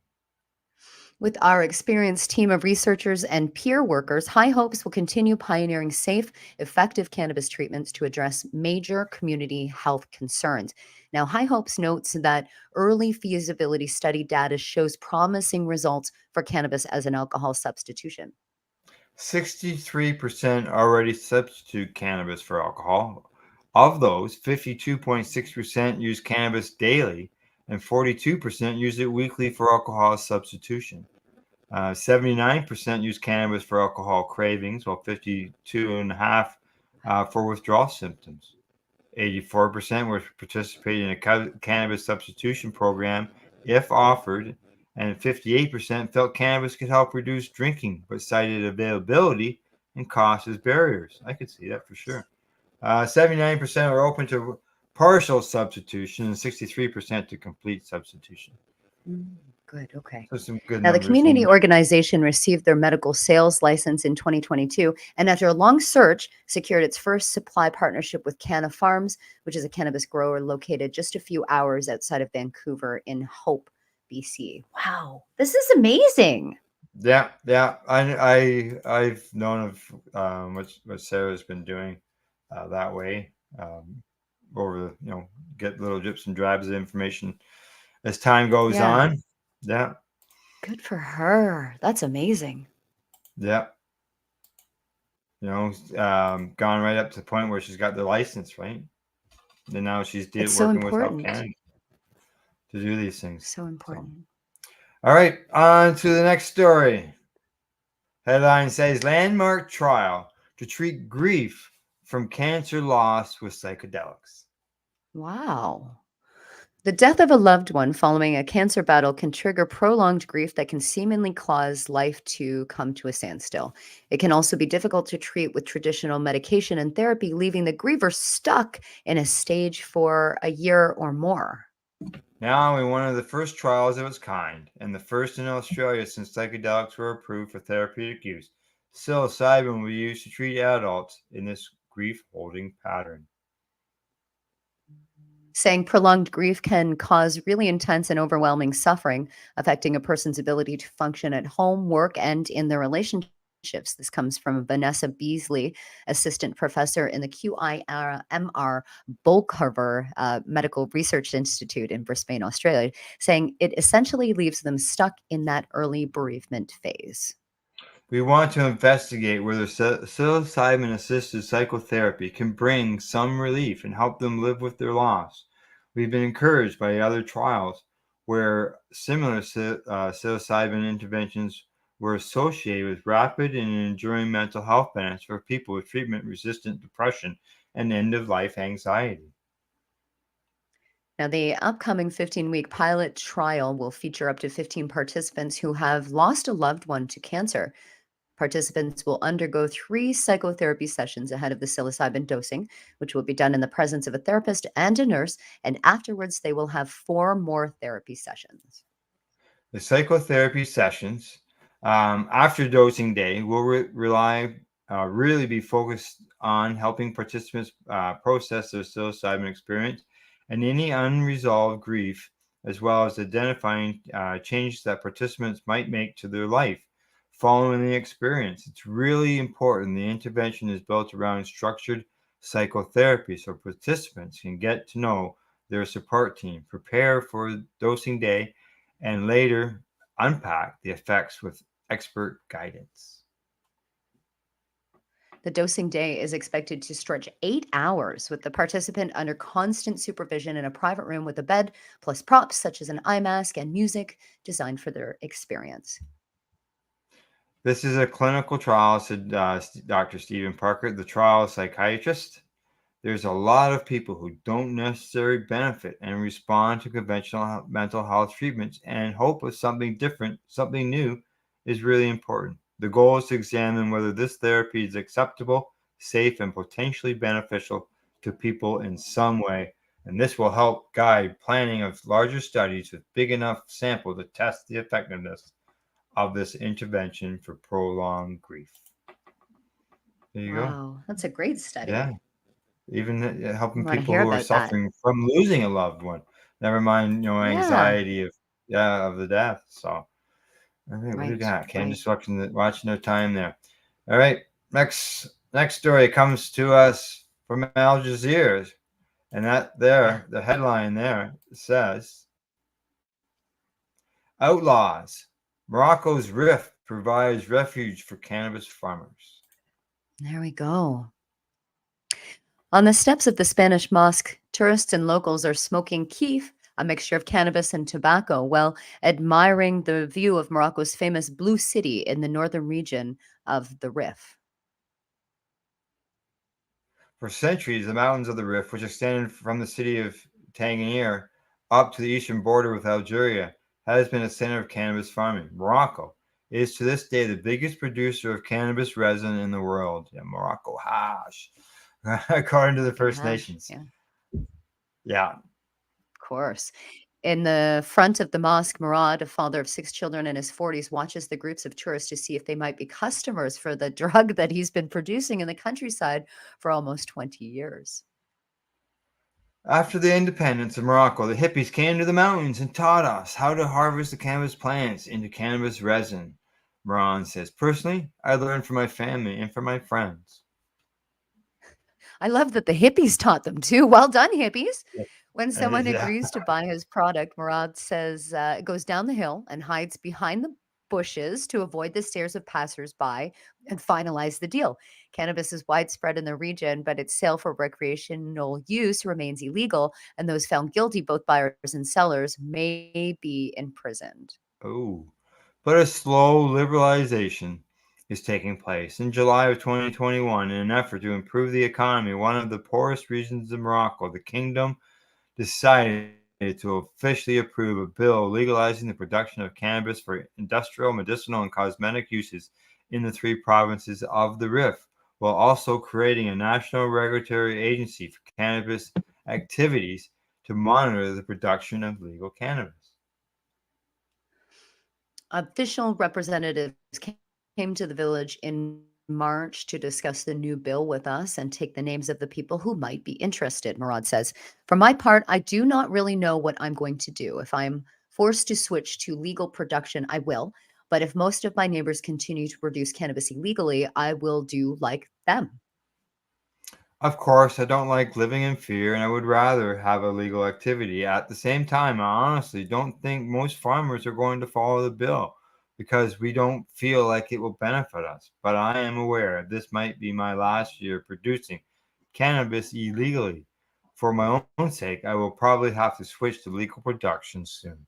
With our experienced team of researchers and peer workers, High Hopes will continue pioneering safe, effective cannabis treatments to address major community health concerns. Now, High Hopes notes that early feasibility study data shows promising results for cannabis as an alcohol substitution. 63% already substitute cannabis for alcohol. Of those, 52.6% use cannabis daily, and 42% use it weekly for alcohol substitution. 79% use cannabis for alcohol cravings, while 52.5% for withdrawal symptoms. 84% were participating in a cannabis substitution program if offered, and 58% felt cannabis could help reduce drinking, but cited availability and cost as barriers. I could see that for sure. 79% are open to partial substitution and 63% to complete substitution. Good. Okay. So some good Now, the numbers community in- organization received their medical sales license in 2022, and after a long search, secured its first supply partnership with Canna Farms, which is a cannabis grower located just a few hours outside of Vancouver in Hope, BC. Wow, this is amazing. Yeah. I've known of what Sarah's been doing that way over the get little drips and drabs of information as time goes Yeah. on. Yeah. Good for her. That's amazing. Yeah. Gone right up to the point where she's got the license, right? And now she's It's so working with Health important. Canada to do these things. So important. All right, on to the next story. Headline says landmark trial to treat grief from cancer loss with psychedelics. Wow. The death of a loved one following a cancer battle can trigger prolonged grief that can seemingly cause life to come to a standstill. It can also be difficult to treat with traditional medication and therapy, leaving the griever stuck in a stage for a year or more. Now in one of the first trials of its kind, and the first in Australia since psychedelics were approved for therapeutic use, psilocybin will be used to treat adults in this grief holding pattern. Saying prolonged grief can cause really intense and overwhelming suffering, affecting a person's ability to function at home, work, and in their relationships. This comes from Vanessa Beasley, assistant professor in the QIMR Bolcover Medical Research Institute in Brisbane, Australia, saying it essentially leaves them stuck in that early bereavement phase. We want to investigate whether psilocybin-assisted psychotherapy can bring some relief and help them live with their loss. We've been encouraged by other trials where similar psilocybin interventions were associated with rapid and enduring mental health benefits for people with treatment-resistant depression and end-of-life anxiety. Now, the upcoming 15-week pilot trial will feature up to 15 participants who have lost a loved one to cancer. Participants will undergo 3 psychotherapy sessions ahead of the psilocybin dosing, which will be done in the presence of a therapist and a nurse, and afterwards they will have 4 more therapy sessions. The psychotherapy sessions after dosing day will really be focused on helping participants process their psilocybin experience and any unresolved grief, as well as identifying changes that participants might make to their life following the experience. It's really important the intervention is built around structured psychotherapy so participants can get to know their support team, prepare for dosing day, and later unpack the effects with expert guidance. The dosing day is expected to stretch 8 hours with the participant under constant supervision in a private room with a bed, plus props such as an eye mask and music designed for their experience. This is a clinical trial, said Dr. Stephen Parker, the trial psychiatrist. There's a lot of people who don't necessarily benefit and respond to conventional mental health treatments, and hope of something different, something new, is really important. The goal is to examine whether this therapy is acceptable, safe, and potentially beneficial to people in some way. And this will help guide planning of larger studies with big enough sample to test the effectiveness of this intervention for prolonged grief. There you go. Wow, that's a great study. Yeah. Even helping Want to people hear who are about that? suffering from losing a loved one. Never mind, Yeah, anxiety of the death. So, all right, what do we right, got? right. Candace watching their time there. All right, next story comes to us from Al Jazeera, and that there, the headline there says, "Outlaws, Morocco's rift provides refuge for cannabis farmers." There we go. On the steps of the Spanish mosque, tourists and locals are smoking keef, a mixture of cannabis and tobacco, while admiring the view of Morocco's famous Blue City in the northern region of the Rif. For centuries, the mountains of the Rif, which extended from the city of Tangier up to the eastern border with Algeria, has been a center of cannabis farming. Morocco is to this day the biggest producer of cannabis resin in the world. Yeah, Morocco hash, according to the First Nations. Yeah, Yeah. of course. In the front of the mosque, Murad, a father of 6 children in his 40s, watches the groups of tourists to see if they might be customers for the drug that he's been producing in the countryside for almost 20 years. After the independence of Morocco, the hippies came to the mountains and taught us how to harvest the cannabis plants into cannabis resin. Moran says, "Personally, I learned from my family and from my friends." I love that the hippies taught them too. Well done, hippies. Yeah. When someone Yeah. agrees to buy his product, Murad says goes down the hill and hides behind the bushes to avoid the stares of passersby and finalize the deal. Cannabis is widespread in the region, but its sale for recreational use remains illegal, and those found guilty, both buyers and sellers, may be imprisoned. Oh, but a slow liberalization is taking place. In July of 2021, in an effort to improve the economy, one of the poorest regions of Morocco, the kingdom, decided to officially approve a bill legalizing the production of cannabis for industrial, medicinal, and cosmetic uses in the 3 provinces of the Rif, while also creating a national regulatory agency for cannabis activities to monitor the production of legal cannabis. Official representatives came to the village in March to discuss the new bill with us and take the names of the people who might be interested, Murad says. For my part, I do not really know what I'm going to do. If I'm forced to switch to legal production, I will. But if most of my neighbors continue to produce cannabis illegally, I will do like them. Of course, I don't like living in fear, and I would rather have a legal activity. At the same time, I honestly don't think most farmers are going to follow the bill because we don't feel like it will benefit us. But I am aware this might be my last year producing cannabis illegally. For my own sake, I will probably have to switch to legal production soon.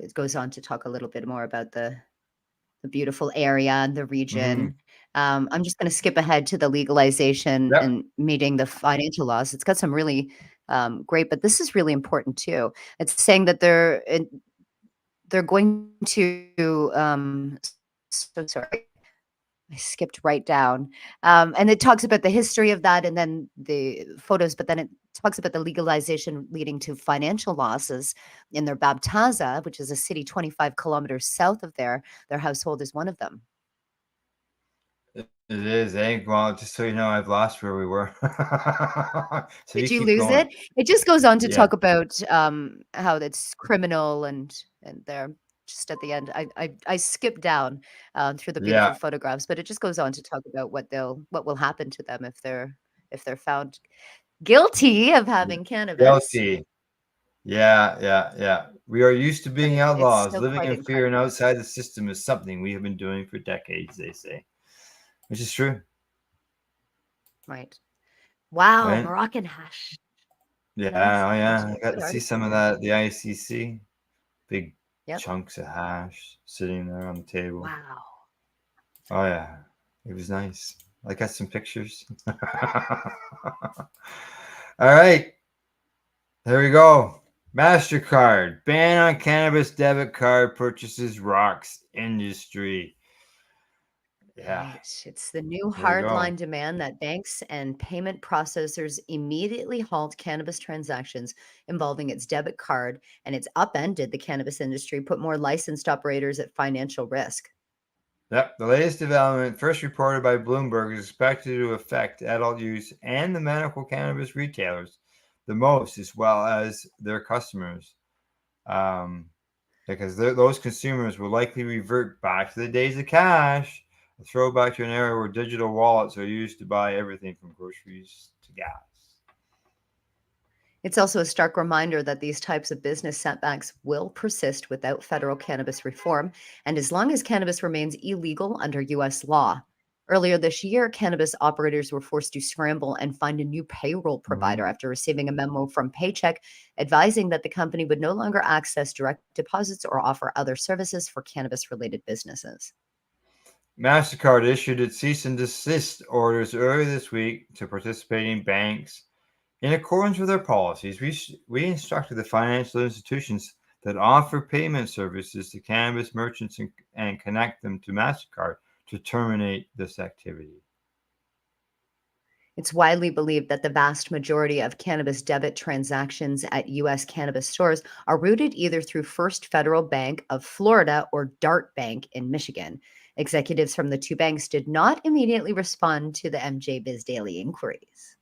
It goes on to talk a little bit more about the beautiful area and the region. I'm just going to skip ahead to the legalization Yep. and meeting the financial laws. It's got some really great, but this is really important too. It's saying that they're going to. So sorry, I skipped right down. And it talks about the history of that and then the photos, but then it talks about the legalization leading to financial losses in their Baptaza, which is a city 25 kilometers south of there. Their household is one of them. It is, eh? Well, just so you know, I've lost where we were. So Did you keep lose going. it? It just goes on to Yeah. talk about how that's criminal and they're just at the end. I skipped down through the beautiful Yeah. photographs, but it just goes on to talk about what will happen to them if they're found guilty of having cannabis. Guilty. Yeah. We are used to being It's outlaws. still Living quite in fear and incredible. outside the system is something we have been doing for decades, they say. Which is true, Right. Wow, right? Moroccan hash. Yeah, Nice. oh There's yeah. a I got good to see article some of here. that at the ICC. Big Yep. chunks of hash sitting there on the table. Wow. Oh yeah. It was nice. I got some pictures. All right. There we go. Mastercard. Ban on cannabis debit card purchases rocks industry. Yeah. Right. It's the new There we go. hardline demand that banks and payment processors immediately halt cannabis transactions involving its debit card, and it's upended the cannabis industry, put more licensed operators at financial risk. Yep. The latest development, first reported by Bloomberg, is expected to affect adult use and the medical cannabis retailers the most, as well as their customers. Because those consumers will likely revert back to the days of cash, a throwback to an era where digital wallets are used to buy everything from groceries to gas. It's also a stark reminder that these types of business setbacks will persist without federal cannabis reform, and as long as cannabis remains illegal under US law. Earlier this year, cannabis operators were forced to scramble and find a new payroll provider after receiving a memo from Paycheck advising that the company would no longer access direct deposits or offer other services for cannabis related businesses. Mastercard issued its cease and desist orders earlier this week to participating banks. In accordance with their policies, we instructed the financial institutions that offer payment services to cannabis merchants and connect them to Mastercard to terminate this activity. It's widely believed that the vast majority of cannabis debit transactions at U.S. cannabis stores are routed either through First Federal Bank of Florida or Dart Bank in Michigan. Executives from the two banks did not immediately respond to the MJ Biz Daily inquiries.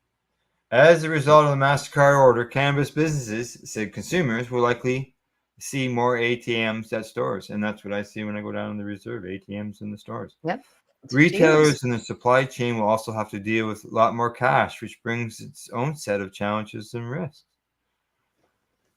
As a result of the MasterCard order, cannabis businesses said consumers will likely see more ATMs at stores. And that's what I see when I go down to the reserve, ATMs in the stores. Yep. That's what you use. Retailers in the supply chain will also have to deal with a lot more cash, which brings its own set of challenges and risks.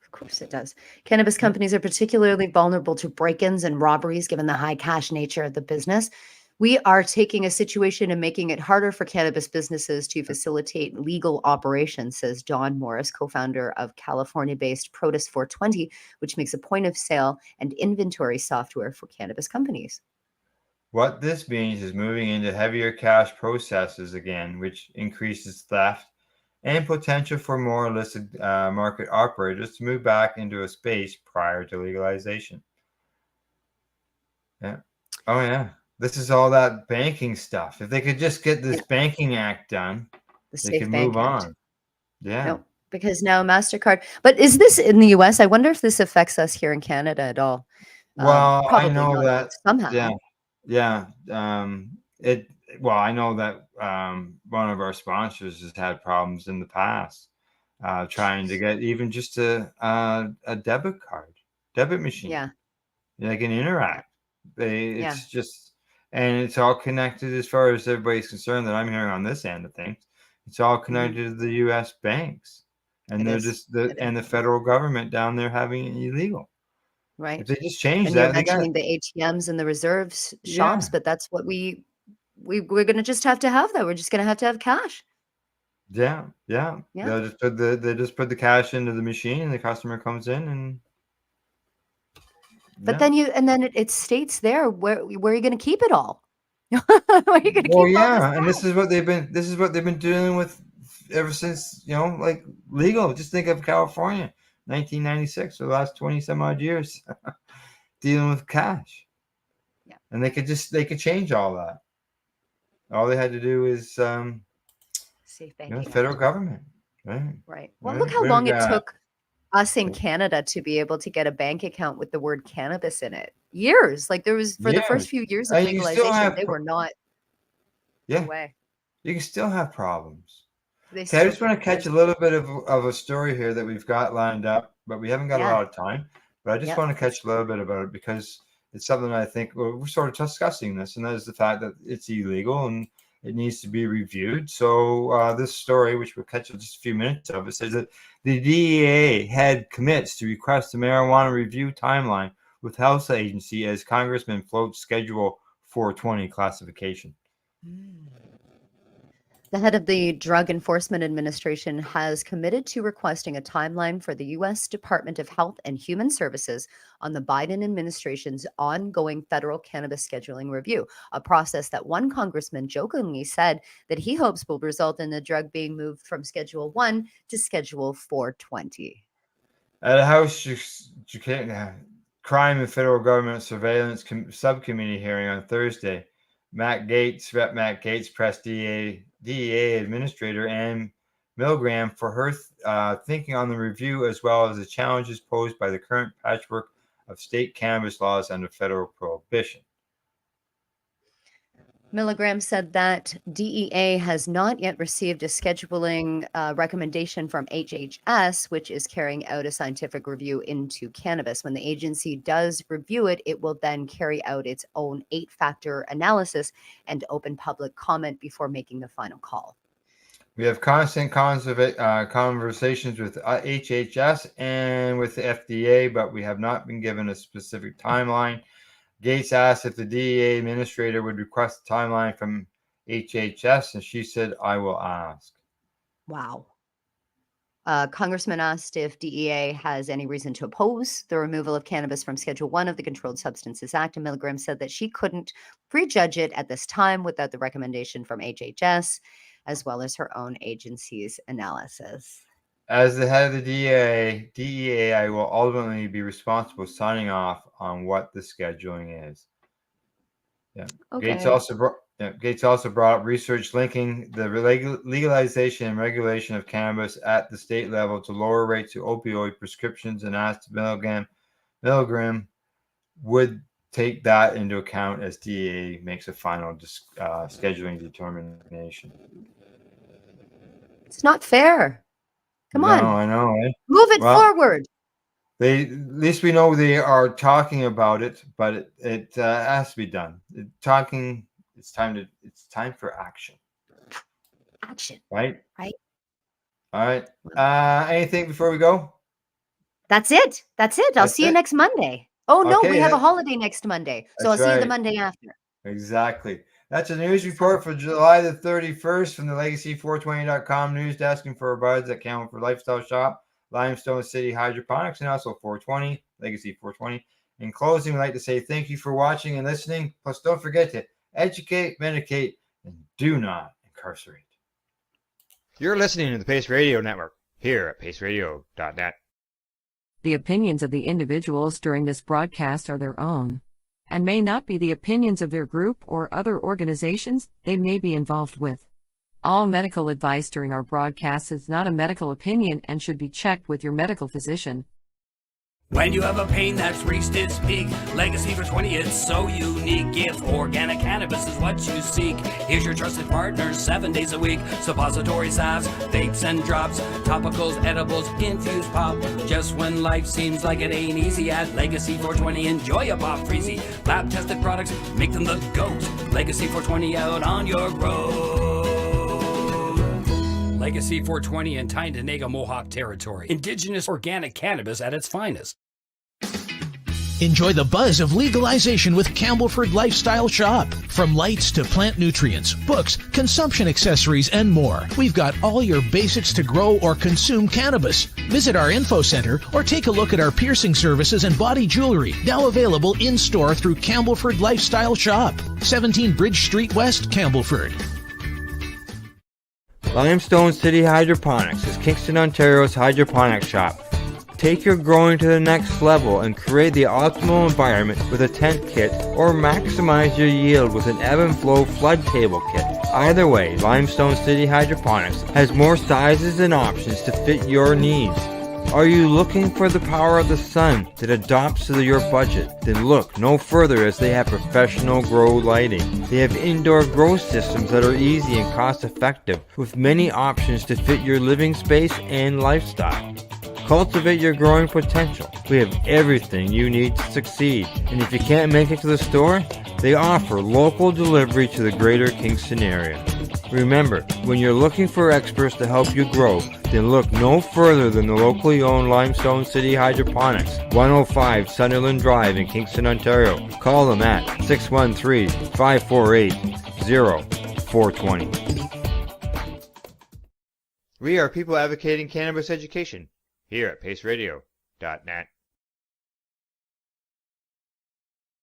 Of course it does. Cannabis companies are particularly vulnerable to break-ins and robberies given the high cash nature of the business. We are taking a situation and making it harder for cannabis businesses to facilitate legal operations, says Don Morris, co-founder of California-based Protus 420, which makes a point-of-sale and inventory software for cannabis companies. What this means is moving into heavier cash processes again, which increases theft and potential for more illicit market operators to move back into a space prior to legalization. Yeah. Oh, yeah. This is all that banking stuff. If they could just get this banking act done, they could move on. Yeah. No, because now MasterCard. But is this in the US? I wonder if this affects us here in Canada at all. Well, Probably I know not, that. but somehow. Yeah. Well, I know that one of our sponsors has had problems in the past trying to get even just a debit machine. Yeah. They can interact. It's just, and it's all connected as far as everybody's concerned that I'm hearing on this end of things. It's all connected to the U.S. banks, and they're just and the federal government down there having it illegal. Right. If they just change And that, you're mentioning the ATMs and the reserves shops, but that's what we're going to just have to have that. We're just going to have cash. Yeah. They just put the cash into the machine, and the customer comes in and. But then it states there where are you going to keep it all? Where are you going to keep all this And this is what they've been dealing with ever since, like legal. Just think of California, 1996, for the last 20 some odd years, dealing with cash. Yeah. And they could change all that. All they had to do is safe banking. federal government. Right. Well, look how long it took us in Canada to be able to get a bank account with the word cannabis in it. Years. Like there was the first few years of legalization, they were not. Yeah. Way. You can still have problems. I just want to catch a little bit of a story here that we've got lined up, but we haven't got a lot of time. But I just want to catch a little bit about it because it's something I think we're sort of discussing this, and that is the fact that it's illegal, and it needs to be reviewed. So this story, which we'll catch in just a few minutes of, it says that the DEA head commits to request a marijuana review timeline with health agency as Congressman floats Schedule 420 classification. The head of the Drug Enforcement Administration has committed to requesting a timeline for the U.S. Department of Health and Human Services on the Biden administration's ongoing federal cannabis scheduling review, a process that one congressman jokingly said that he hopes will result in the drug being moved from Schedule 1 to Schedule 420. At a House Crime and Federal Government Surveillance Subcommittee hearing on Thursday, Rep. Matt Gates pressed DEA Administrator Ann Milgram for her thinking on the review, as well as the challenges posed by the current patchwork of state cannabis laws under federal prohibition. Milgram said that DEA has not yet received a scheduling recommendation from HHS, which is carrying out a scientific review into cannabis. When the agency does review it, it will then carry out its own 8-factor analysis and open public comment before making the final call. We have constant conversations with HHS and with the FDA, but we have not been given a specific timeline. Gates asked if the DEA administrator would request a timeline from HHS, and she said, "I will ask." Wow. Congressman asked if DEA has any reason to oppose the removal of cannabis from Schedule 1 of the Controlled Substances Act, and Milgram said that she couldn't prejudge it at this time without the recommendation from HHS, as well as her own agency's analysis. As the head of the DEA, I will ultimately be responsible signing off on what the scheduling is. Yeah. Okay. Gates also brought up research linking the legalization and regulation of cannabis at the state level to lower rates of opioid prescriptions, and asked Milgram would take that into account as DEA makes a final scheduling determination. It's not fair. Come on. I know. Eh? Move it forward. At least we know they are talking about it, but it has to be done. It's time for action. Action. Right? Right. All right. Anything before we go? That's it. I'll see you next Monday. Oh, no, we have a holiday next Monday. So I'll see you the Monday after. Exactly. That's a news report for July the 31st from the Legacy420.com news desk and for our buds at Campbellford Lifestyle Shop, Limestone City Hydroponics, and also 420, Legacy 420. In closing, we'd like to say thank you for watching and listening. Plus, don't forget to educate, medicate, and do not incarcerate. You're listening to the Pace Radio Network here at paceradio.net. The opinions of the individuals during this broadcast are their own, and may not be the opinions of their group or other organizations they may be involved with. All medical advice during our broadcast is not a medical opinion and should be checked with your medical physician. When you have a pain that's reached its peak, Legacy for 20, it's so unique. If organic cannabis is what you seek, here's your trusted partners 7 days a week. Suppository salves, vapes and drops, topicals, edibles, infused pop. Just when life seems like it ain't easy, at Legacy 420, enjoy a pop freezy. Lab tested products, make them the GOAT. Legacy 420 out on your road. Legacy 420 in Tyndonega Mohawk territory. Indigenous organic cannabis at its finest. Enjoy the buzz of legalization with Campbellford Lifestyle Shop. From lights to plant nutrients, books, consumption accessories, and more, we've got all your basics to grow or consume cannabis. Visit our info center or take a look at our piercing services and body jewelry, now available in-store through Campbellford Lifestyle Shop, 17 Bridge Street West, Campbellford. Limestone City Hydroponics is Kingston, Ontario's hydroponics shop. Take your growing to the next level and create the optimal environment with a tent kit, or maximize your yield with an ebb and flow flood table kit. Either way, Limestone City Hydroponics has more sizes and options to fit your needs. Are you looking for the power of the sun that adapts to your budget? Then look no further, as they have professional grow lighting. They have indoor grow systems that are easy and cost effective, with many options to fit your living space and lifestyle. Cultivate your growing potential. We have everything you need to succeed. And if you can't make it to the store, They offer local delivery to the greater Kingston area. Remember, when you're looking for experts to help you grow, then look no further than the locally owned Limestone City Hydroponics, 105 Sunderland Drive in Kingston, Ontario. Call them at 613-548-0420. We are people advocating cannabis education here at paceradio.net.